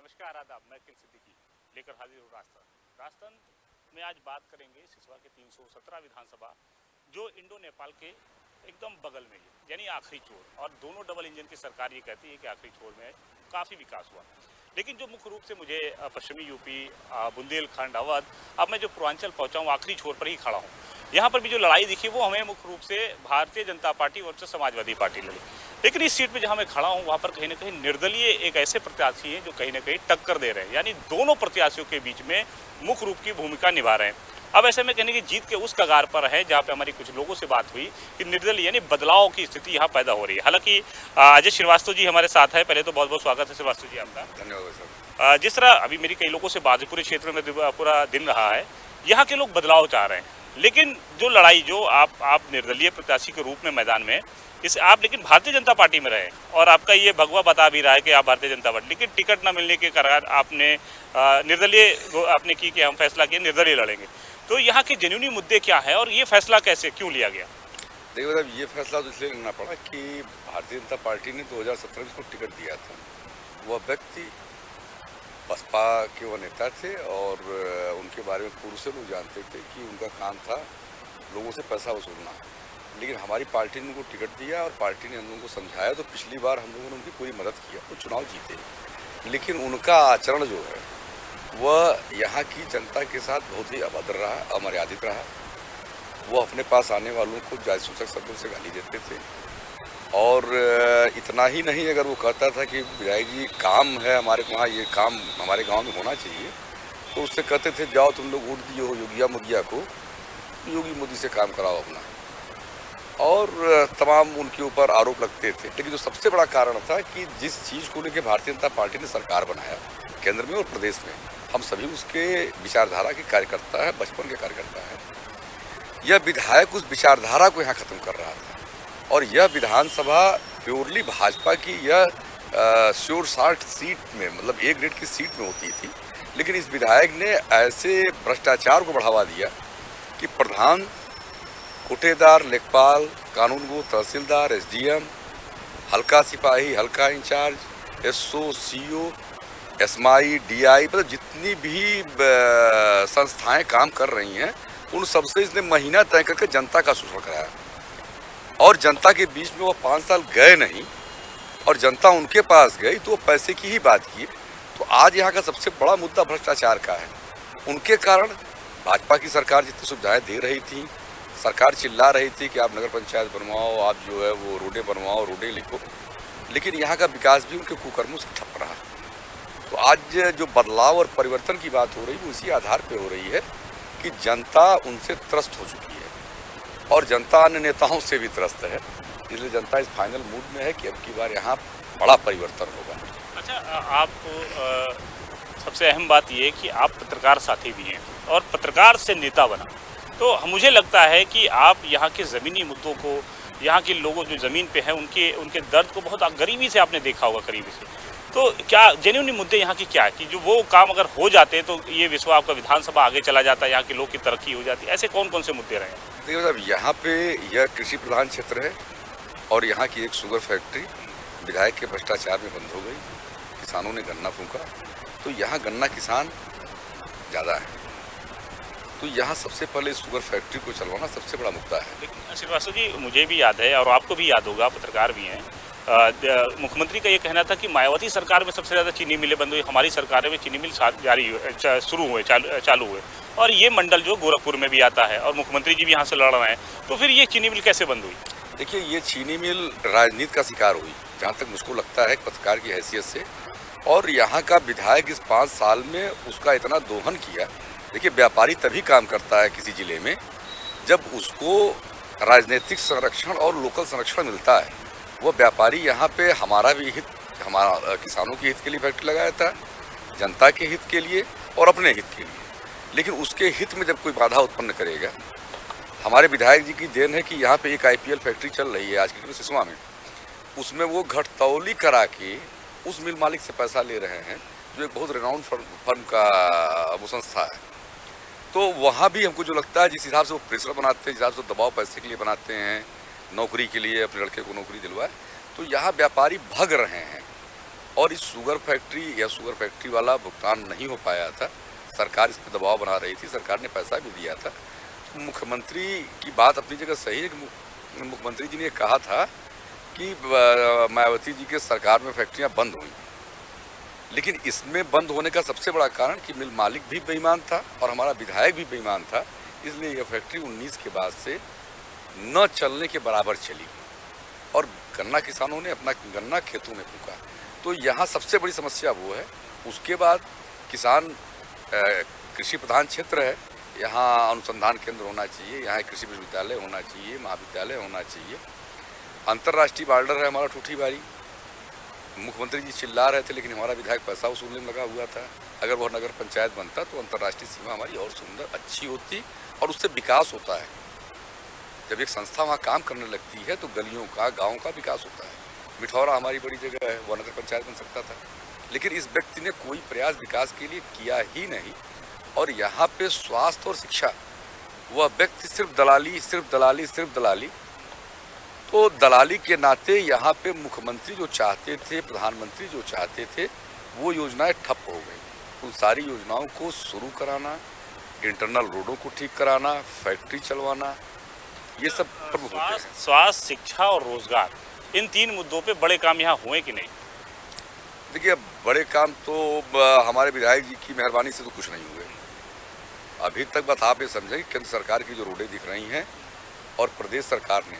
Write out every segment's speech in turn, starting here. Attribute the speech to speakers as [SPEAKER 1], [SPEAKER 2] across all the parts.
[SPEAKER 1] नमस्कार आदाब, मैं किल सिद्दीकी लेकर हाजिर हूँ राजस्थान में। आज बात करेंगे सिसवा के 317 विधानसभा जो इंडो नेपाल के एकदम बगल में है, यानी आखिरी छोर। और दोनों डबल इंजन की सरकार ये कहती है कि आखिरी छोर में काफ़ी विकास हुआ, लेकिन जो मुख्य रूप से मुझे पश्चिमी यूपी, बुंदेलखंड, अवध, अब मैं जो पूर्वांचल पहुंचा हूँ आखिरी छोर पर ही खड़ा हूँ। यहाँ पर भी जो लड़ाई दिखी वो हमें मुख्य रूप से भारतीय जनता पार्टी और समाजवादी पार्टी लड़ी। लेकिन इस सीट पे जहाँ मैं खड़ा हूँ वहाँ पर कहीं ना कहीं निर्दलीय एक ऐसे प्रत्याशी हैं जो कहीं ना कहीं टक्कर दे रहे हैं, यानी दोनों प्रत्याशियों के बीच में मुख्य रूप की भूमिका निभा रहे हैं। अब ऐसे में कहने की जीत के उस कगार पर है जहाँ पे हमारी कुछ लोगों से बात हुई कि निर्दलीय यानी बदलाव की स्थिति यहाँ पैदा हो रही है। हालांकि अजय श्रीवास्तव जी हमारे साथ है। पहले तो बहुत बहुत स्वागत है श्रीवास्तव जी आपका।
[SPEAKER 2] धन्यवाद सर।
[SPEAKER 1] जिस तरह अभी मेरी कई लोगों से बात पूरे क्षेत्र में पूरा दिन रहा है, यहाँ के लोग बदलाव चाह रहे हैं, लेकिन जो लड़ाई जो आप निर्दलीय प्रत्याशी के रूप में मैदान में इस आप लेकिन भारतीय जनता पार्टी में रहे और आपका ये भगवा बता भी रहा है कि आप भारतीय जनता पार्टी, लेकिन टिकट न मिलने के कारण आपने निर्दलीय आपने की कि हम फैसला किया निर्दलीय लड़ेंगे। तो यहाँ के जेन्युइन मुद्दे क्या है और ये फैसला कैसे क्यों लिया गया?
[SPEAKER 2] देखिए साहब, ये फैसला तो इसलिए लेना पड़ा कि भारतीय जनता पार्टी ने 2017 में इसको टिकट दिया था। वह व्यक्ति बसपा के वो नेता थे और उनके बारे में पूर्व से लोग जानते थे कि उनका काम था लोगों से पैसा वसूलना। लेकिन हमारी पार्टी ने उनको टिकट दिया और पार्टी ने हम लोगों को समझाया, तो पिछली बार हम लोगों ने उनकी पूरी मदद किया, वो चुनाव जीते। लेकिन उनका आचरण जो है वह यहाँ की जनता के साथ बहुत ही अभद्र रहा, अमर्यादित रहा। वो अपने पास आने वालों को जासूसक शब्दों से गाली देते थे। और इतना ही नहीं, अगर वो कहता था कि विधायक जी काम है हमारे वहाँ, ये काम हमारे गांव में होना चाहिए, तो उससे कहते थे जाओ तुम लोग वोट दिए हो योगिया मोदिया को, योगी मोदी से काम कराओ अपना। और तमाम उनके ऊपर आरोप लगते थे। लेकिन जो सबसे बड़ा कारण था कि जिस चीज़ को लेकर भारतीय जनता पार्टी ने सरकार बनाया केंद्र में और प्रदेश में, हम सभी उसके विचारधारा के कार्यकर्ता है, बचपन के कार्यकर्ता है। यह विधायक उस विचारधारा को यहाँ खत्म कर रहा था और यह विधानसभा प्योरली भाजपा की यह श्योर 60 सीट में, मतलब A ग्रेड की सीट में होती थी। लेकिन इस विधायक ने ऐसे भ्रष्टाचार को बढ़ावा दिया कि प्रधान, कोटेदार, लेखपाल, कानूनगो, तहसीलदार, SDM, हल्का सिपाही, हल्का in charge, SO, CO, SMI, DI, मतलब जितनी भी संस्थाएं काम कर रही हैं उन सबसे इसने महीना तय करके जनता का शोषण कराया। और जनता के बीच में वो 5 साल गए नहीं और जनता उनके पास गई तो वो पैसे की ही बात की। तो आज यहाँ का सबसे बड़ा मुद्दा भ्रष्टाचार का है। उनके कारण भाजपा की सरकार जितनी सुविधाएं दे रही थी, सरकार चिल्ला रही थी कि आप नगर पंचायत बनवाओ, आप जो है वो रोडें बनवाओ, रोडें लिखो, लेकिन यहाँ का विकास भी उनके कुकर्मों से ठप रहा। तो आज जो बदलाव और परिवर्तन की बात हो रही है वो इसी आधार पे हो रही है कि जनता उनसे त्रस्त हो चुकी है और जनता अन्य नेताओं से भी त्रस्त है। इसलिए जनता इस फाइनल मूड में है कि अब की बार यहाँ बड़ा परिवर्तन होगा।
[SPEAKER 1] अच्छा, आप सबसे अहम बात ये है कि आप पत्रकार साथी भी हैं और पत्रकार से नेता बना, तो मुझे लगता है कि आप यहाँ के ज़मीनी मुद्दों को, यहाँ के लोगों जो ज़मीन पे हैं उनके दर्द को बहुत गरीबी से आपने देखा होगा, करीबी से। तो क्या जेन्युइन मुद्दे यहाँ की क्या है कि जो वो काम अगर हो जाते तो ये विश्व आपका विधानसभा आगे चला जाता, यहाँ के लोग की तरक्की हो जाती? ऐसे कौन कौन से मुद्दे रहे?
[SPEAKER 2] देखिए साहब, यहाँ पे यह कृषि प्रधान क्षेत्र है और यहाँ की एक शुगर फैक्ट्री विधायक के भ्रष्टाचार में बंद हो गई। किसानों ने गन्ना फूंका, तो यहाँ गन्ना किसान ज़्यादा है, तो यहाँ सबसे पहले शुगर फैक्ट्री को चलवाना सबसे बड़ा मुद्दा है।
[SPEAKER 1] लेकिन श्रीवास्तव जी, मुझे भी याद है और आपको भी याद होगा, पत्रकार भी हैं, मुख्यमंत्री का ये कहना था कि मायावती सरकार में सबसे ज़्यादा चीनी मिलें बंद हुई, हमारी सरकार में चीनी मिल शुरू हुए, चालू हुए, और ये मंडल जो गोरखपुर में भी आता है और मुख्यमंत्री जी भी यहाँ से लड़ रहे हैं, तो फिर ये चीनी मिल कैसे बंद हुई?
[SPEAKER 2] देखिए, ये चीनी मिल राजनीति का शिकार हुई, जहाँ तक मुझको लगता है पत्रकार की हैसियत से। और यहाँ का विधायक इस 5 साल में उसका इतना दोहन किया। देखिए, व्यापारी तभी काम करता है किसी जिले में जब उसको राजनीतिक संरक्षण और लोकल संरक्षण मिलता है। वो व्यापारी यहाँ पे हमारा भी हित, हमारा किसानों के हित के लिए फैक्ट्री लगाया था, जनता के हित के लिए और अपने हित के लिए। लेकिन उसके हित में जब कोई बाधा उत्पन्न करेगा, हमारे विधायक जी की देन है कि यहाँ पे एक IPL फैक्ट्री चल रही है आज की सिसवा में, उसमें वो घटतौली करा के उस मिल मालिक से पैसा ले रहे हैं जो एक बहुत रेनाउंड फर्म का वो संस्था है। तो वहाँ भी हमको जो लगता है जिस हिसाब से वो प्रेशर बनाते हैं, जिस हिसाब से दबाव पैसे के लिए बनाते हैं, नौकरी के लिए अपने लड़के को नौकरी दिलवाए, तो यहाँ व्यापारी भग रहे हैं और इस शुगर फैक्ट्री या शुगर फैक्ट्री वाला भुगतान नहीं हो पाया था। सरकार इस पर दबाव बना रही थी, सरकार ने पैसा भी दिया था। तो मुख्यमंत्री की बात अपनी जगह सही है कि मुख्यमंत्री जी ने कहा था कि मायावती जी के सरकार में फैक्ट्रियां बंद हुई, लेकिन इसमें बंद होने का सबसे बड़ा कारण कि मिल मालिक भी बेईमान था और हमारा विधायक भी बेईमान था, इसलिए यह फैक्ट्री 19 के बाद से न चलने के बराबर चली और गन्ना किसानों ने अपना गन्ना खेतों में फूका। तो यहाँ सबसे बड़ी समस्या वो है। उसके बाद किसान कृषि प्रधान क्षेत्र है, यहाँ अनुसंधान केंद्र होना चाहिए, यहाँ कृषि विश्वविद्यालय होना चाहिए, महाविद्यालय होना चाहिए। अंतर्राष्ट्रीय बॉर्डर है हमारा ठूठीबारी। मुख्यमंत्री जी चिल्ला रहे थे, लेकिन हमारा विधायक पैसा वसूलने में लगा हुआ था। अगर वह नगर पंचायत बनता तो अंतर्राष्ट्रीय सीमा हमारी और सुंदर अच्छी होती और उससे विकास होता है। जब एक संस्था वहाँ काम करने लगती है तो गलियों का, गाँव का विकास होता है। मिठौरा हमारी बड़ी जगह है, वह नगर पंचायत बन सकता था, लेकिन इस व्यक्ति ने कोई प्रयास विकास के लिए किया ही नहीं। और यहाँ पे स्वास्थ्य और शिक्षा, वह व्यक्ति सिर्फ दलाली, सिर्फ दलाली, सिर्फ दलाली। तो दलाली के नाते यहाँ पे मुख्यमंत्री जो चाहते थे, प्रधानमंत्री जो चाहते थे, वो योजनाएं ठप हो गई। उन सारी योजनाओं को शुरू कराना, इंटरनल रोडों को ठीक कराना, फैक्ट्री चलवाना, ये सब प्रमुख मुद्दे हैं।
[SPEAKER 1] स्वास्थ्य, शिक्षा और रोजगार, इन 3 मुद्दों पे बड़े काम यहाँ हुए कि नहीं?
[SPEAKER 2] देखिए, बड़े काम तो हमारे विधायक जी की मेहरबानी से तो कुछ नहीं हुए अभी तक। बस आप ये समझें कि केंद्र सरकार की जो रोडें दिख रही हैं और प्रदेश सरकार ने,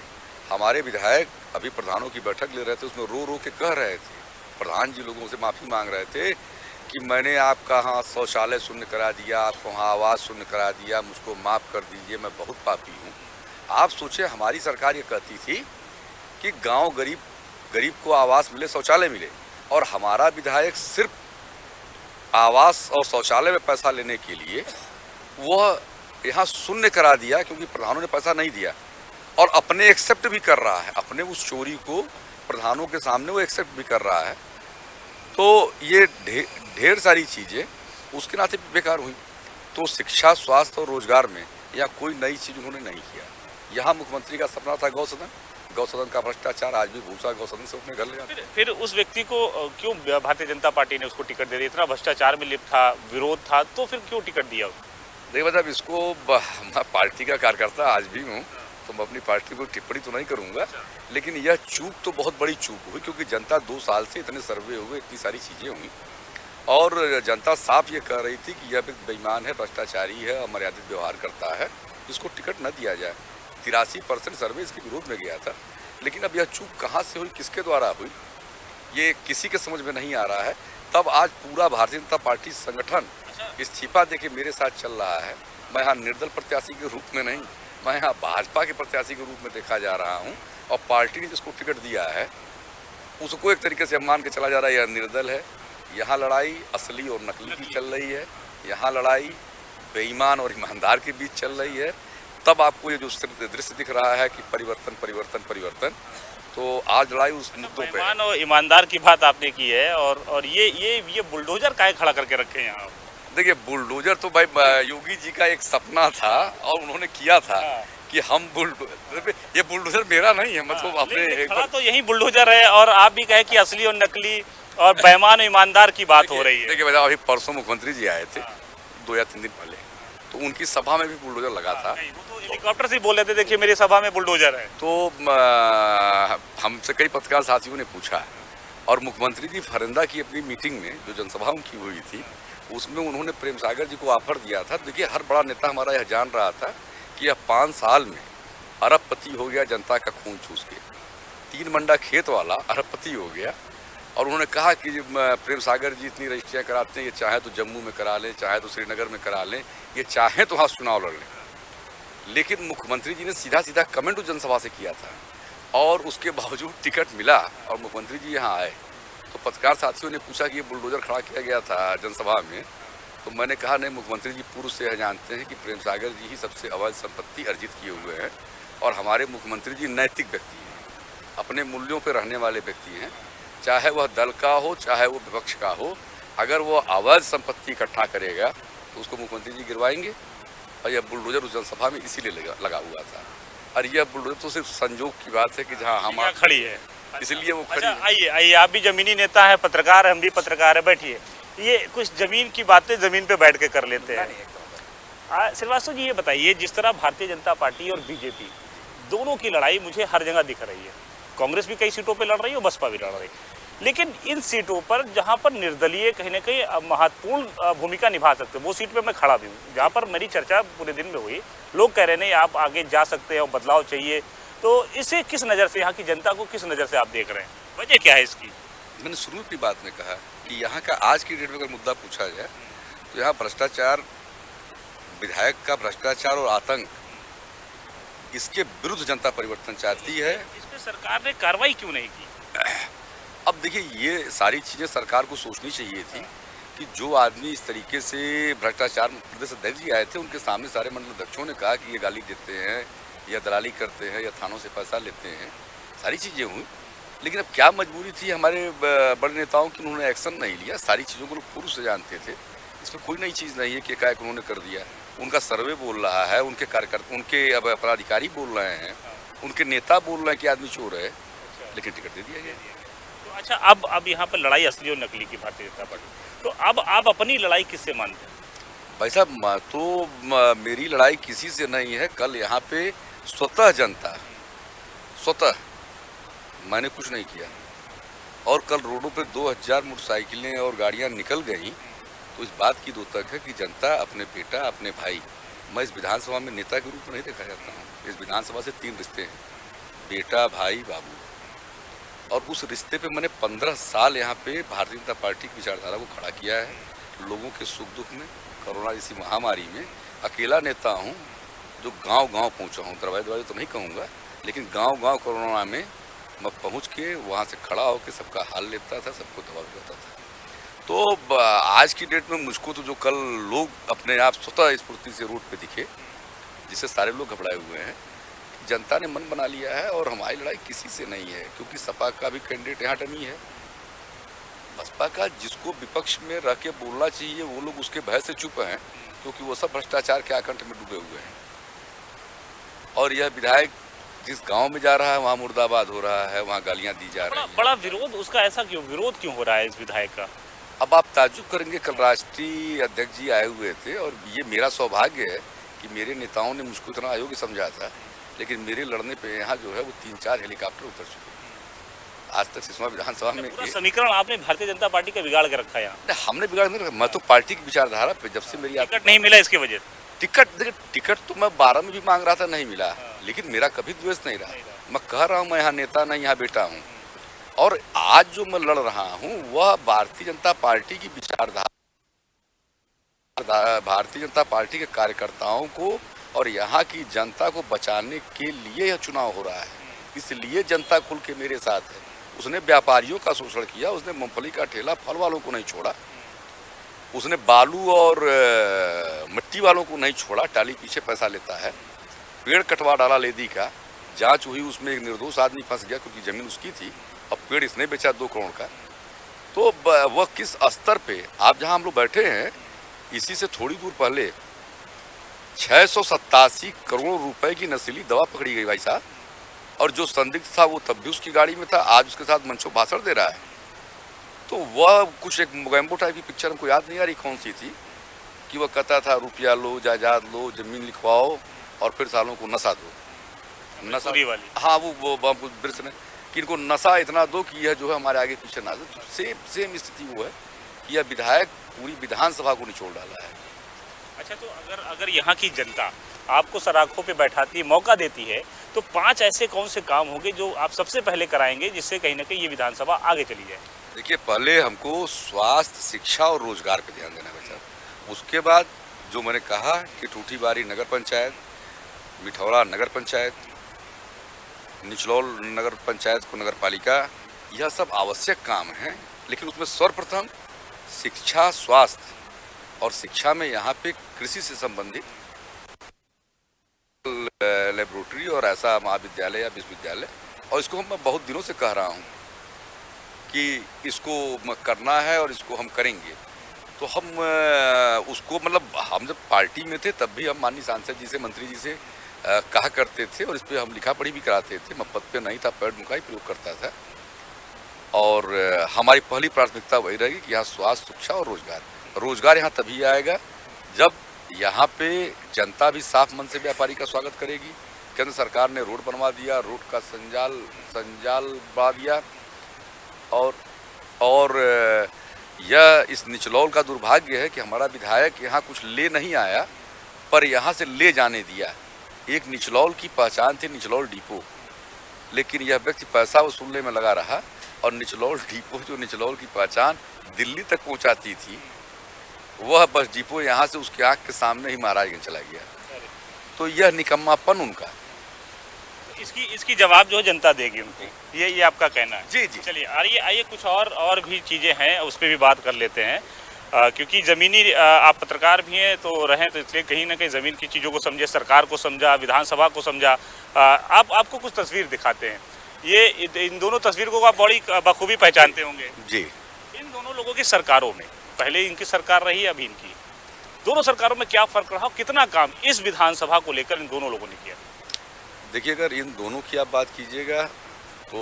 [SPEAKER 2] हमारे विधायक अभी प्रधानों की बैठक ले रहे थे, उसमें रो रो के कह रहे थे, प्रधान जी लोगों से माफ़ी मांग रहे थे कि मैंने आपका यहाँ शौचालय शून्य करा दिया, आपको वहाँ आवास शून्य करा दिया, मुझको माफ़ कर दीजिए, मैं बहुत पापी हूँ। आप सोचे, हमारी सरकार ये कहती थी कि गांव गरीब को आवास मिले, शौचालय मिले, और हमारा विधायक सिर्फ आवास और शौचालय में पैसा लेने के लिए वह यहाँ शून्य करा दिया, क्योंकि प्रधानों ने पैसा नहीं दिया, और अपने एक्सेप्ट भी कर रहा है, अपने उस चोरी को प्रधानों के सामने वो एक्सेप्ट भी कर रहा है। तो ये ढेर सारी चीज़ें उसके नाते बेकार हुई। तो शिक्षा, स्वास्थ्य और रोजगार में यहाँ कोई नई चीज़ उन्होंने नहीं किया। यहाँ मुख्यमंत्री का सपना था गौसदन, गौसदन का भ्रष्टाचार आज भी भूसा गौसदन से अपने घर ले जाते।
[SPEAKER 1] फिर उस व्यक्ति को क्यों भारतीय जनता पार्टी ने उसको टिकट दे दी? इतना भ्रष्टाचार में लिप्त था, विरोध था, तो फिर क्यों टिकट दिया?
[SPEAKER 2] देखिए साहब, इसको मैं पार्टी का कार्यकर्ता आज भी हूँ, तो मैं अपनी पार्टी को टिप्पणी तो नहीं करूँगा, लेकिन यह चूक तो बहुत बड़ी चूक हुई, क्योंकि जनता 2 साल से इतने सर्वे हुए, इतनी सारी चीज़ें हुई, और जनता साफ ये कह रही थी कि यह व्यक्ति बेईमान है, भ्रष्टाचारी है, अमर्यादित व्यवहार करता है, इसको टिकट न दिया जाए। 83% सर्वे इसके विरोध में गया था। लेकिन अब यह चूक कहाँ से हुई, किसके द्वारा हुई, ये किसी के समझ में नहीं आ रहा है। तब आज पूरा भारतीय जनता पार्टी संगठन इस्तीफा देके मेरे साथ चल रहा है। मैं यहाँ निर्दल प्रत्याशी के रूप में नहीं, मैं यहाँ भाजपा के प्रत्याशी के रूप में देखा जा रहा हूँ, और पार्टी ने जिसको टिकट दिया है उसको एक तरीके से मान के चला जा रहा है यह निर्दल है। यहाँ लड़ाई असली और नकली की चल रही है, यहाँ लड़ाई बेईमान और ईमानदार के बीच चल रही है। तब आपको ये जो दृश्य दिख रहा है कि परिवर्तन परिवर्तन परिवर्तन, तो आज लड़ाई उस मुद्दों पे।
[SPEAKER 1] बेईमान और ईमानदार की बात आपने की है, और ये बुलडोजर काहे खड़ा करके रखे हैं यहाँ?
[SPEAKER 2] देखिए, बुलडोजर तो भाई योगी जी का एक सपना था और उन्होंने किया था कि हम ये बुलडोजर मेरा नहीं है, मतलब अपने
[SPEAKER 1] खड़ा तो यही बुलडोजर है, और आप भी कहे कि असली और नकली और बेईमान ईमानदार की बात हो रही है।
[SPEAKER 2] देखिए भैया, अभी परसों मुख्यमंत्री जी आए थे 2 या 3 दिन पहले, तो उनकी सभा में भी बुलडोजर लगा था।
[SPEAKER 1] वो तो हेलीकॉप्टर से बोल रहे थे, देखिए मेरी सभा में बुलडोजर है।
[SPEAKER 2] तो हमसे कई पत्रकार साथियों ने पूछा, और मुख्यमंत्री जी फरिंदा की अपनी मीटिंग में जो जनसभा उनकी हुई थी, उसमें उन्होंने प्रेम सागर जी को ऑफर दिया था। देखिए, हर बड़ा नेता हमारा यह जान रहा था कि यह 5 साल में अरबपति हो गया जनता का खून चूस के। 3 मंडा खेत वाला अरबपति हो गया, और उन्होंने कहा कि प्रेम सागर जी इतनी रजिस्ट्रियाँ कराते हैं, ये चाहे तो जम्मू में करा लें, चाहे तो श्रीनगर में करा लें, ये चाहे तो वहाँ चुनाव लड़ लें। लेकिन मुख्यमंत्री जी ने सीधा सीधा कमेंट उस जनसभा से किया था, और उसके बावजूद टिकट मिला और मुख्यमंत्री जी यहाँ आए। तो पत्रकार साथियों ने पूछा कि ये बुलडोजर खड़ा किया गया था जनसभा में, तो मैंने कहा नहीं, मुख्यमंत्री जी पूर्व से यह जानते हैं कि प्रेम सागर जी ही सबसे अवैध संपत्ति अर्जित किए हुए हैं, और हमारे मुख्यमंत्री जी नैतिक व्यक्ति हैं, अपने मूल्यों पर रहने वाले व्यक्ति हैं। चाहे वह दल का हो, चाहे वो विपक्ष का हो, अगर वो अवैध संपत्ति इकट्ठा करेगा तो उसको मुख्यमंत्री जी गिरवाएंगे। और यह बुलडोजर उस जनसभा में इसीलिए लगा हुआ था। और यह बुलडोजर तो सिर्फ संजोग की बात है कि जहाँ हमारा
[SPEAKER 1] खड़ी है,
[SPEAKER 2] इसलिए वो खड़ी
[SPEAKER 1] अच्छा,
[SPEAKER 2] है।
[SPEAKER 1] आइए आइए, आप भी जमीनी नेता है, पत्रकार है, हम भी पत्रकार है, बैठिए। ये कुछ जमीन की बातें जमीन पे बैठ के कर लेते हैं। श्रीवास्तव जी, ये बताइए, जिस तरह भारतीय जनता पार्टी और बीजेपी दोनों की लड़ाई मुझे हर जगह दिख रही है, कांग्रेस भी कई सीटों पे लड़ रही है और बसपा भी लड़ रही है, लेकिन इन सीटों पर जहां पर निर्दलीय कहीं ना कहीं महत्वपूर्ण भूमिका निभा सकते हैं, वो सीट पे मैं खड़ा भी हूँ, जहां पर मेरी चर्चा पूरे दिन में हुई। लोग कह रहे नहीं, आप आगे जा सकते हैं और बदलाव चाहिए। तो इसे किस नज़र से, यहाँ की जनता को किस नज़र से आप देख रहे हैं, वजह क्या है इसकी?
[SPEAKER 2] मैंने शुरू की बात में कहा कि यहाँ का आज की डेट में अगर मुद्दा पूछा जाए तो यहाँ भ्रष्टाचार, विधायक का भ्रष्टाचार और आतंक, इसके विरुद्ध जनता परिवर्तन चाहती है।
[SPEAKER 1] इस पे सरकार ने कार्रवाई क्यों नहीं की?
[SPEAKER 2] अब देखिए, ये सारी चीज़ें सरकार को सोचनी चाहिए थी कि जो आदमी इस तरीके से भ्रष्टाचार, प्रदेश अध्यक्ष जी आए थे, उनके सामने सारे मंडल अध्यक्षों ने कहा कि ये गाली देते हैं या दलाली करते हैं या थानों से पैसा लेते हैं, सारी चीज़ें हुई। लेकिन अब क्या मजबूरी थी हमारे बड़े नेताओं की, उन्होंने एक्शन नहीं लिया। सारी चीज़ों को लोग पूर्व से जानते थे, इसमें कोई नई चीज़ नहीं है कि एकाएक उन्होंने कर दिया। उनका सर्वे बोल रहा है, उनके कार्यकर्ता, उनके अब पदाधिकारी बोल रहे हैं, उनके नेता बोल रहे हैं कि आदमी चोर है, लेकिन टिकट दे दिया गया।
[SPEAKER 1] तो अच्छा, अब यहाँ पर लड़ाई असली और नकली की भारतीय जनता पार्टी, तो अब आप अपनी लड़ाई किससे मानते हैं?
[SPEAKER 2] भाई साहब, मेरी लड़ाई किसी से नहीं है। कल यहाँ पे स्वतः जनता, स्वतः, मैंने कुछ नहीं किया, और कल रोडों पे 2000 मोटरसाइकिलें और गाड़ियाँ निकल गई, तो इस बात की द्योतक है कि जनता अपने बेटा, अपने भाई, मैं इस विधानसभा में नेता के रूप में नहीं देखा जाता हूँ। इस विधानसभा से 3 रिश्ते हैं, बेटा, भाई, बाबू, और उस रिश्ते पे मैंने 15 साल यहाँ पे भारतीय जनता पार्टी की विचारधारा को खड़ा किया है। लोगों के सुख दुख में, कोरोना जैसी महामारी में अकेला नेता हूँ जो गांव-गांव पहुँचा हूँ। दरवाजे तो नहीं कहूँगा, लेकिन गांव-गांव कोरोना में मैं पहुँच के वहाँ से खड़ा होकर सबका हाल लेता था, सबको दवा देता था। तो आज की डेट में मुझको तो जो कल लोग अपने आप स्वतः स्फूर्ति से रोड पे दिखे, जिससे सारे लोग घबराए हुए हैं, जनता ने मन बना लिया है। और हमारी लड़ाई किसी से नहीं है, क्योंकि सपा का भी कैंडिडेट यहाँ डमी है। बसपा का जिसको विपक्ष में रह के बोलना चाहिए, वो लोग उसके भय से चुप हैं, क्योंकि वो सब भ्रष्टाचार के आकंठ में डूबे हुए हैं। और यह विधायक जिस गांव में जा रहा है, वहाँ मुर्दाबाद हो रहा है, वहाँ गालियाँ दी जा रही हैं।
[SPEAKER 1] बड़ा विरोध उसका, ऐसा क्यों विरोध क्यों हो रहा है इस विधायक का?
[SPEAKER 2] अब आप ताज्जुब करेंगे, कल राष्ट्रीय अध्यक्ष जी आए हुए थे, और ये मेरा सौभाग्य है कि मेरे नेताओं ने मुझको इतना अयोग्य समझा था, लेकिन मेरे लड़ने पे यहाँ जो है वो 3-4 हेलीकॉप्टर उतर चुके हैं। आज तक सिसवा विधानसभा में
[SPEAKER 1] पूरा समीकरण आपने भारतीय जनता पार्टी का बिगाड़ के रखा है यहाँ।
[SPEAKER 2] हमने बिगाड़ नहीं रखा। मैं तो पार्टी की विचारधारा पे, जब से मेरी
[SPEAKER 1] टिकट नहीं मिला इसकी वजह से?
[SPEAKER 2] टिकट तो मैं 12 में भी मांग रहा था, नहीं मिला, लेकिन मेरा कभी द्वेष नहीं रहा। मैं कह रहा हूँ, मैं यहाँ नेता नहीं, यहाँ बेटा हूँ। और आज जो मैं लड़ रहा हूँ वह भारतीय जनता पार्टी की विचारधारा, भारतीय जनता पार्टी के कार्यकर्ताओं को और यहाँ की जनता को बचाने के लिए यह चुनाव हो रहा है। इसलिए जनता खुल के मेरे साथ है। उसने व्यापारियों का शोषण किया, उसने मूंगफली का ठेला फल वालों को नहीं छोड़ा, उसने बालू और मिट्टी वालों को नहीं छोड़ा। टाली पीछे पैसा लेता है, पेड़ कटवा डाला लेदी का, जांच हुई, उसमें एक निर्दोष आदमी फंस गया क्योंकि जमीन उसकी थी, अब पेड़ इसने बेचा 2 करोड़ का। तो वह किस स्तर पे, आप जहां हम लोग बैठे हैं, इसी से थोड़ी दूर पहले 687 करोड़ रुपए की नशीली दवा पकड़ी गई भाई साहब, और जो संदिग्ध था वो तब भी उसकी गाड़ी में था, आज उसके साथ मंचो भाषण दे रहा है। तो वह कुछ एक मोगैम्बो टाइप की पिक्चर, हमको याद नहीं आ रही कौन सी थी, कि वह कहता था रुपया लो, जायदाद लो, जमीन लिखवाओ और फिर सालों को नशा दो। नशा
[SPEAKER 1] वाली,
[SPEAKER 2] हाँ, वो दृश्य ने कि इनको नशा इतना दो कि यह जो है हमारे आगे पीछे ना दे। सेम स्थिति वो है कि यह विधायक पूरी विधानसभा को निचोड़ डाला है।
[SPEAKER 1] अच्छा, तो अगर यहाँ की जनता आपको सराखों पे बैठाती, मौका देती है, तो 5 ऐसे कौन से काम होंगे जो आप सबसे पहले कराएंगे, जिससे कहीं ना कहीं ये विधानसभा आगे चली जाए?
[SPEAKER 2] देखिए, पहले हमको स्वास्थ्य, शिक्षा और रोजगार पे ध्यान देना है साहब। उसके बाद जो मैंने कहा कि टूटीबारी नगर पंचायत, मिठौरा नगर पंचायत, निचलौल नगर पंचायत को नगर पालिका, यह सब आवश्यक काम हैं, लेकिन उसमें सर्वप्रथम शिक्षा, स्वास्थ्य, और शिक्षा में यहाँ पे कृषि से संबंधित लेबोरेटरी और ऐसा महाविद्यालय या विश्वविद्यालय, और इसको मैं बहुत दिनों से कह रहा हूँ कि इसको करना है और इसको हम करेंगे। तो हम उसको, मतलब हम जब पार्टी में थे तब भी हम माननीय सांसद जी से, मंत्री जी से कहा करते थे और इस पे हम लिखा पढ़ी भी कराते थे। मैं पद पे नहीं था, पैड मुका ही प्रयोग करता था और हमारी पहली प्राथमिकता वही रहेगी कि यहाँ स्वास्थ्य, शिक्षा और रोजगार। रोजगार यहाँ तभी आएगा जब यहाँ पे जनता भी साफ मन से व्यापारी का स्वागत करेगी। केंद्र सरकार ने रोड बनवा दिया, रोड का संजाल बढ़ा दिया और यह इस निचलौल का दुर्भाग्य है कि हमारा विधायक यहाँ कुछ ले नहीं आया पर यहाँ से ले जाने दिया। एक निचलौल की पहचान थी निचलौल डिपो, लेकिन यह व्यक्ति पैसा वसूलने में लगा रहा और निचलौल डिपो, जो निचलौल की पहचान दिल्ली तक पहुँचाती थी, वह बस डिपो यहाँ से उसके आँख के सामने ही महाराजगंज चला गया। तो यह निकम्मापन उनका।
[SPEAKER 1] इसकी जवाब जो है जनता देगी उनको, ये आपका कहना है।
[SPEAKER 2] जी जी।
[SPEAKER 1] चलिए आइए कुछ और भी चीज़ें हैं, उस पर भी बात कर लेते हैं। क्योंकि ज़मीनी आप पत्रकार भी हैं तो रहें, तो इसलिए कहीं ना कहीं ज़मीन की चीज़ों को समझे, सरकार को समझा, विधानसभा को समझा। आपको कुछ तस्वीर दिखाते हैं, ये इन दोनों तस्वीरों को आप बड़ी बखूबी पहचानते होंगे
[SPEAKER 2] जी।
[SPEAKER 1] इन दोनों लोगों की सरकारों में, पहले इनकी सरकार रही अभी इनकी, दोनों सरकारों में क्या फ़र्क रहा, कितना काम इस विधानसभा को लेकर इन दोनों लोगों ने किया?
[SPEAKER 2] देखिए, अगर इन दोनों की आप बात कीजिएगा तो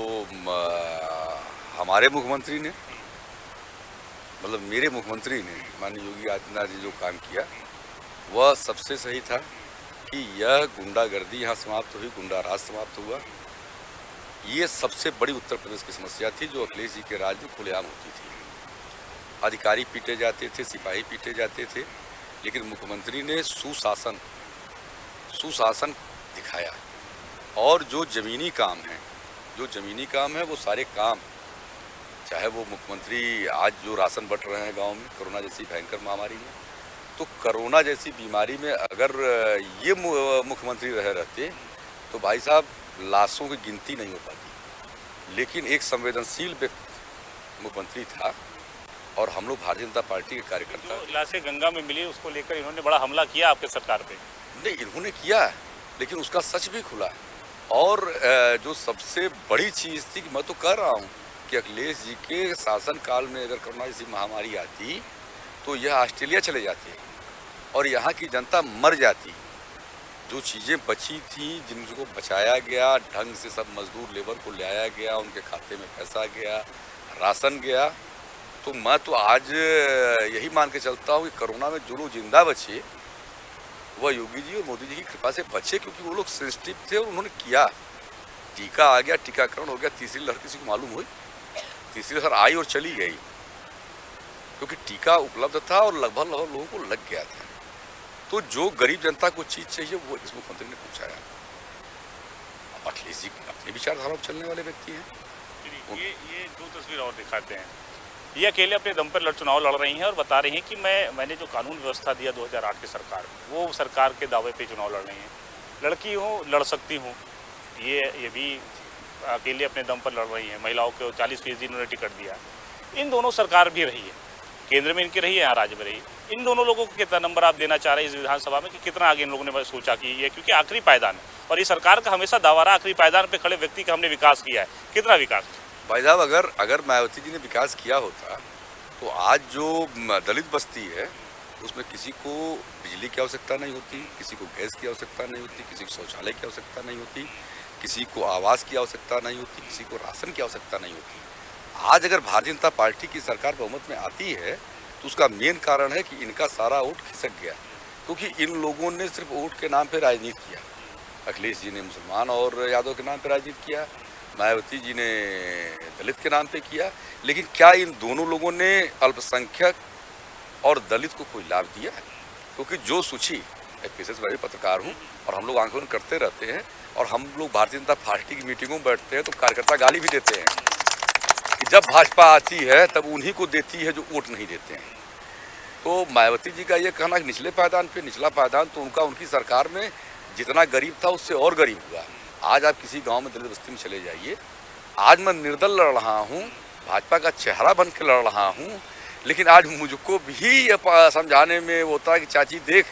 [SPEAKER 2] हमारे मुख्यमंत्री ने, मतलब मेरे मुख्यमंत्री ने, माननीय योगी आदित्यनाथ जी जो काम किया वह सबसे सही था कि यह गुंडागर्दी यहाँ समाप्त हुई, गुंडा राज समाप्त हुआ। ये सबसे बड़ी उत्तर प्रदेश की समस्या थी जो अखिलेश जी के राज में खुलेआम होती थी। अधिकारी पीटे जाते थे, सिपाही पीटे जाते थे, लेकिन मुख्यमंत्री ने सुशासन दिखाया और जो ज़मीनी काम है वो सारे काम, चाहे वो मुख्यमंत्री आज जो राशन बंट रहे हैं गांव में कोरोना जैसी भयंकर महामारी में, तो कोरोना जैसी बीमारी में अगर ये मुख्यमंत्री रहते तो भाई साहब लाशों की गिनती नहीं हो पाती। लेकिन एक संवेदनशील व्यक्ति मुख्यमंत्री था और हम लोग भारतीय जनता पार्टी के कार्यकर्ता।
[SPEAKER 1] लाशें गंगा में मिली उसको लेकर इन्होंने बड़ा हमला किया आपके सरकार पे।
[SPEAKER 2] नहीं, इन्होंने किया, लेकिन उसका सच भी खुला। और जो सबसे बड़ी चीज़ थी कि मैं तो कह रहा हूँ कि अखिलेश जी के शासनकाल में अगर कोरोना जैसी महामारी आती तो यह ऑस्ट्रेलिया चले जाते और यहाँ की जनता मर जाती। जो चीज़ें बची थी, जिनको बचाया गया, ढंग से सब मजदूर लेबर को लाया गया, उनके खाते में पैसा गया, राशन गया, तो मैं तो आज यही मान के चलता हूँ कि कोरोना में जो लोग जिंदा बचे वह योगी जी और मोदी जी की कृपा से बचे, क्योंकि वो लोग सेंसिटिव थे और उन्होंने किया। टीका आ गया, टीकाकरण हो गया, तीसरी लहर किसी को मालूम हुई? तीसरी लहर आई और चली गई क्योंकि टीका उपलब्ध था और लगभग लोगों को लग गया था। तो जो गरीब जनता को चीज़ चाहिए वो इस मुख्यमंत्री ने पूछाया। अखिलेश जी अपने विचारधारा पर चलने वाले व्यक्ति हैं।
[SPEAKER 1] ये दो तस्वीर और दिखाते हैं। ये अकेले अपने दम पर चुनाव लड़ रही हैं और बता रही हैं कि मैंने जो कानून व्यवस्था दिया 2008 की सरकार, वो सरकार के दावे पे चुनाव लड़ रही हैं। लड़की हूँ, लड़ सकती हूँ, ये भी अकेले अपने दम पर लड़ रही हैं। महिलाओं को 40% इन्होंने टिकट दिया। इन दोनों सरकार भी रही है, केंद्र में इनकी रही है, यहाँ राज्य में रही। इन दोनों लोगों को कितना नंबर आप देना चाह रहे हैं इस विधानसभा में कि कितना आगे इन लोगों ने सोचा कि ये, क्योंकि आखिरी पायदान है और ये सरकार का हमेशा दावा रहा आखिरी पायदान पे खड़े व्यक्ति का हमने विकास किया है। कितना विकास?
[SPEAKER 2] भाई साहब, अगर मायावती जी ने विकास किया होता तो आज जो दलित बस्ती है उसमें किसी को बिजली की आवश्यकता नहीं होती, किसी को गैस की आवश्यकता नहीं होती, किसी को शौचालय की आवश्यकता नहीं होती, किसी को आवास की आवश्यकता नहीं होती, किसी को राशन की आवश्यकता नहीं होती। आज अगर भारतीय जनता पार्टी की सरकार बहुमत में आती है तो उसका मेन कारण है कि इनका सारा वोट खिसक गया, क्योंकि इन लोगों ने सिर्फ वोट के नाम पर राजनीति किया। अखिलेश जी ने मुसलमान और यादव के नाम पर राजनीति किया, मायावती जी ने दलित के नाम पे किया, लेकिन क्या इन दोनों लोगों ने अल्पसंख्यक और दलित को कोई लाभ दिया? क्योंकि जो सूची, मैं पेशेवर पत्रकार हूँ और हम लोग आंदोलन करते रहते हैं और हम लोग भारतीय जनता पार्टी की मीटिंगों में बैठते हैं तो कार्यकर्ता गाली भी देते हैं कि जब भाजपा आती है तब उन्हीं को देती है जो वोट नहीं देते हैं। तो मायावती जी का ये कहना कि निचला पायदान तो उनकी सरकार में जितना गरीब था उससे और गरीब हुआ। आज आप किसी गांव में दलित बस्ती में चले जाइए, आज मैं निर्दल लड़ रहा हूं, भाजपा का चेहरा बन के लड़ रहा हूं, लेकिन आज मुझको भी ये समझाने में होता है कि चाची देख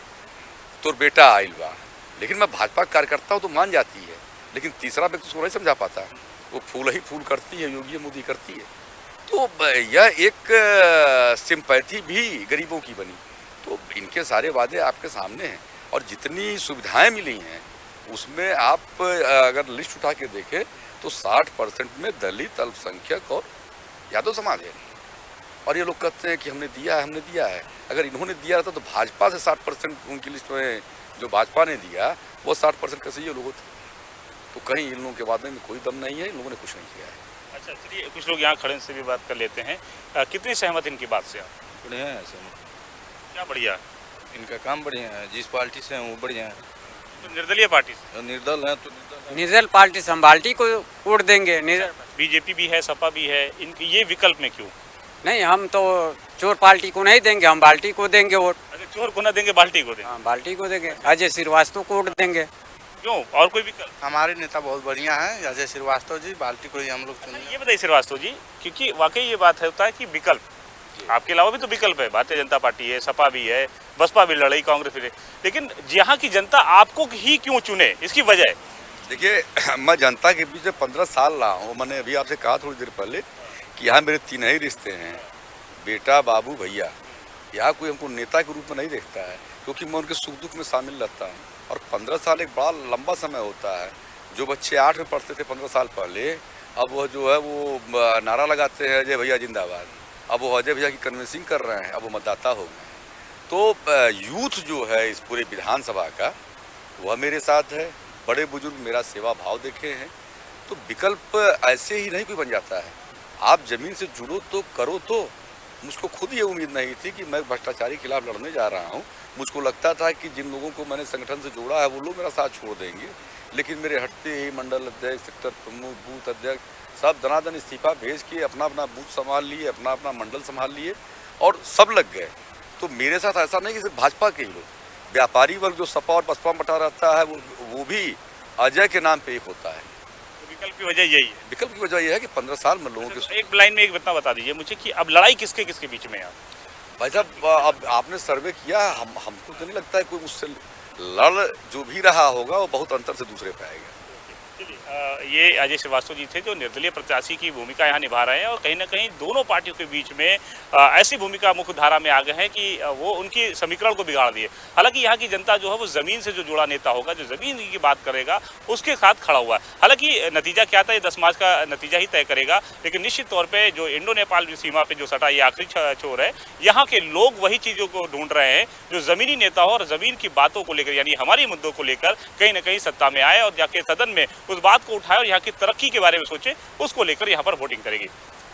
[SPEAKER 2] तोर बेटा आइल बा, लेकिन मैं भाजपा कार्यकर्ता हूँ तो मान जाती है, लेकिन तीसरा व्यक्ति उसको नहीं समझा पाता। वो फूल ही फूल करती है, योगी मोदी करती है। तो यह एक सिंपैथी भी गरीबों की बनी। तो इनके सारे वादे आपके सामने हैं और जितनी सुविधाएं मिली हैं उसमें आप अगर लिस्ट उठा के देखें तो 60% में दलित, अल्पसंख्यक और यादव समाज है। और ये लोग कहते हैं कि हमने दिया है। अगर इन्होंने दिया रहता तो भाजपा से 60% उनकी लिस्ट में जो भाजपा ने दिया वो 60% कैसे ये लोग होते। तो कहीं इन लोगों के वादे में कोई दम नहीं है, इन लोगों ने कुछ नहीं किया है।
[SPEAKER 1] अच्छा, चलिए कुछ लोग यहाँ खड़े से भी बात कर लेते हैं। कितनी सहमत इनकी बात से आप?
[SPEAKER 3] बढ़िया है सर,
[SPEAKER 1] क्या बढ़िया?
[SPEAKER 3] इनका काम बढ़िया है, जिस पार्टी से हैं वो बढ़िया है।
[SPEAKER 1] तो निर्दलीय पार्टी से?
[SPEAKER 3] निर्दल है तो निर्दल है।
[SPEAKER 4] निर्दल पार्टी से हम बाल्टी को वोट देंगे।
[SPEAKER 1] बीजेपी भी है, सपा भी है, इनकी ये विकल्प में क्यों?
[SPEAKER 4] नहीं, हम तो चोर पार्टी को नहीं देंगे, हम बाल्टी को देंगे वोट।
[SPEAKER 1] अगर चोर को ना देंगे, बाल्टी को देंगे?
[SPEAKER 4] हाँ, बाल्टी को देंगे, अजय श्रीवास्तव को वोट देंगे।
[SPEAKER 1] क्यों, और कोई विकल्प?
[SPEAKER 5] हमारे नेता बहुत बढ़िया है, अजय श्रीवास्तव जी, बाल्टी को ही हम लोग चुनेंगे।
[SPEAKER 1] ये बताइए श्रीवास्तव जी, क्योंकि वाकई ये बात होता है कि विकल्प आपके अलावा भी तो विकल्प है। भारतीय जनता पार्टी है, सपा भी है, बसपा भी लड़ाई, कांग्रेस भी है, लेकिन यहाँ की जनता आपको ही क्यों चुने, इसकी वजह?
[SPEAKER 2] देखिए, मैं जनता के बीच में 15 साल रहा हूँ। मैंने अभी आपसे कहा थोड़ी देर पहले कि यहाँ मेरे 3 ही रिश्ते हैं, बेटा, बाबू, भैया। यहाँ कोई हमको नेता के रूप में नहीं देखता है, क्योंकि मैं उनके सुख दुख में शामिल रहता हूँ। और 15 साल एक बड़ा लंबा समय होता है। जो बच्चे 8 में पढ़ते थे 15 साल पहले, अब वह जो है वो नारा लगाते हैं अजय भैया जिंदाबाद। अब वो अजय भैया की कन्विंसिंग कर रहे हैं, अब वो मतदाता हो गए। तो यूथ जो है इस पूरे विधानसभा का, वह मेरे साथ है। बड़े बुजुर्ग मेरा सेवा भाव देखे हैं। तो विकल्प ऐसे ही नहीं कोई बन जाता है। आप जमीन से जुड़ो तो करो। तो मुझको खुद ये उम्मीद नहीं थी कि मैं भ्रष्टाचारी के खिलाफ लड़ने जा रहा हूँ। मुझको लगता था कि जिन लोगों को मैंने संगठन से जोड़ा है वो लोग मेरा साथ छोड़ देंगे, लेकिन मेरे हटते ही मंडल अध्यक्ष, सेक्टर प्रमुख, बूथ अध्यक्ष सब दनादन इस्तीफा भेज के अपना अपना बूथ संभाल लिए, अपना अपना मंडल संभाल लिए और सब लग गए। तो मेरे साथ ऐसा नहीं कि सिर्फ भाजपा के ही लोग, व्यापारी वर्ग जो सपा और बसपा बटा रहता है वो भी अजय के नाम पे एक होता है।
[SPEAKER 1] तो विकल्प की वजह यही है?
[SPEAKER 2] विकल्प की वजह यह है कि 15 साल में लोगों के
[SPEAKER 1] एक लाइन में एक बता दीजिए मुझे कि अब लड़ाई किसके किसके बीच में है?
[SPEAKER 2] भाई साहब, अब आपने सर्वे किया, हमको तो नहीं लगता है कोई मुझसे लड़ जो भी रहा होगा वो बहुत अंतर से दूसरे पे आएगा।
[SPEAKER 1] ये अजय श्रीवास्तव जी थे जो निर्दलीय प्रत्याशी की भूमिका यहाँ निभा रहे हैं और कहीं ना कहीं दोनों पार्टियों के बीच में ऐसी भूमिका मुख्य धारा में आ गए हैं कि वो उनकी समीकरण को बिगाड़ दिए। हालांकि यहाँ की जनता जो है वो जमीन से जो जुड़ा नेता होगा, जो जमीन की बात करेगा, उसके साथ खड़ा हुआ है। हालांकि नतीजा क्या था ये 10 मार्च का नतीजा ही तय करेगा, लेकिन निश्चित तौर पर जो इंडो नेपाल सीमा पर जो सटा ये आखिरी छोर है, यहाँ के लोग वही चीज़ों को ढूंढ रहे हैं जो जमीनी नेता हो और जमीन की बातों को लेकर, यानी हमारी मुद्दों को लेकर कहीं ना कहीं सत्ता में आए और जाके सदन में उस बात को उठाए और यहाँ की तरक्की के बारे में सोचे, उसको लेकर यहाँ पर वोटिंग करेगी।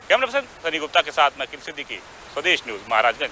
[SPEAKER 1] कैमरा पर्सन सनी गुप्ता के साथ मैं किल सिद्दीकी, स्वदेश न्यूज, महाराजगंज।